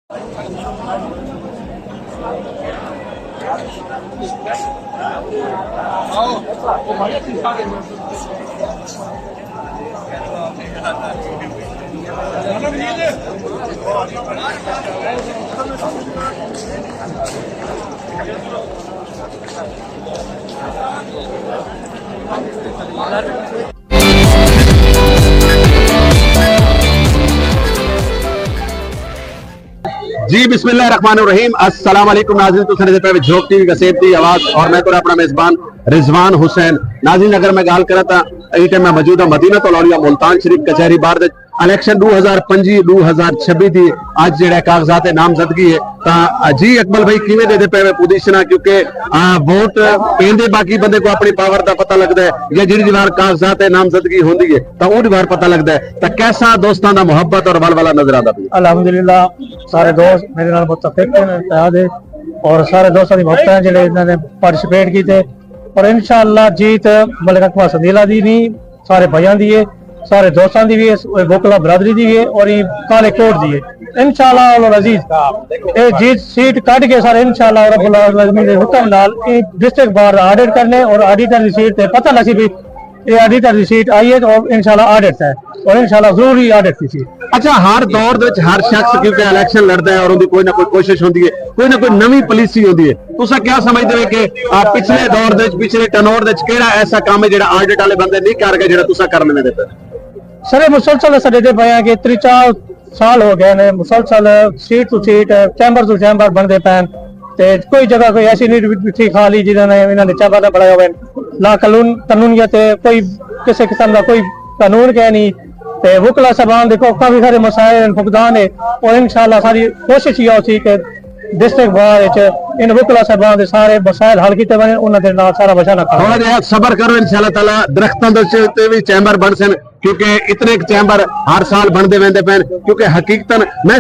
जी बिस्मिल्लाहिर्रहमानिर्रहीम अस्सलाम वालेकुम नाज़रीन। तो सने पे झोंक टीवी कसेब दी आवाज और मैं तो अपना मेजबान रिजवान हुसैन। नाज़रीन अगर मैं गाल करा था इस टाइम मैं मौजूद हाँ मदीना तो लौलिया मुल्तान शरीफ कचहरी बार इलेक्शन 2025-2026 दी आज जेड़ा कागजात नामजदगी है ता जी अकबल भाई किवें दे पे पोजीशन क्योंकि वोट पेंदे बाकी बंदे को अपनी पावर का पता लगता है या जिहड़ी वार कागजात नामजदगी होंदी है ता ओदी वार पता लगता है ता कैसा दोस्तां दा मोहब्बत और वलवला नजर आता है। अल्हम्दुलिल्लाह सारे दोस्त मेरे नाल मुत्तफिक हैं, इत्तेहाद है और सारे दोस्तों की मोहब्बत है जिहड़े इन्होंने पार्टिसिपेट कीते और इंशाअल्लाह जीत मलिक अकबर संदीला दी नहीं सारे भाइयों दी है, सारे दोस्तों की भी है, बोकला बरादरी की भी है और ये काले कोट दी है इंशाअल्लाह अजीज ये जीत सीट कट के सारे इंशाअल्लाह रब्बुल आलमीन के हुक्म नाल डिस्ट्रिक्ट बार ऑडिट करने और ऑडिटर की सीट पे पता लगी भी ये ऑडिटर की सीट आई है और इंशाअल्लाह ऑडिट है और इंशाअल्लाह जरूरी ऑडिट की सीट। अच्छा हर दौर दे हर शख्स क्योंकि इलेक्शन लड़ता है और उनकी कोई ना कोई कोशिश होती है कोई ना कोई नवी पॉलिसी होती है तुसा क्या समझते हो कि पिछले दौर दे पिछले टनोर दे केड़ा ऐसा काम है जेड़ा ऑडिट वाले बंदे नहीं कर गए जेड़ा तुसा करने दे पे सर मुसलसल सड़े पे हैं कि 3-4 साल हो गए ने मुसलसल seat to seat chamber to chamber बनते पैन ते कोई जगह कोई ऐसी नहीं थी खाली जिन्होंने इन्होंने चैम्बर ने बनाया हुआ ला कानूनियत कोई किसी किस्म का कोई कानून क्या नहीं ते वकला साहबान देखो काफी सारे मसाइल फुकदान है और इंशाअल्लाह सारी कोशिश ये होती कि डिस्ट्रिक्ट बार इन वकला साहबान के सारे मसाइल हल किए बने उन्होंने नाल सारा बचाना थोड़ा जिहा सबर करो इंशाअल्लाह ताला दरख्तां दे भी चैम्बर बन सन क्योंकि इतने चैम्बर हर साल बनते वेंदे पैन क्योंकि हकीकतन मैं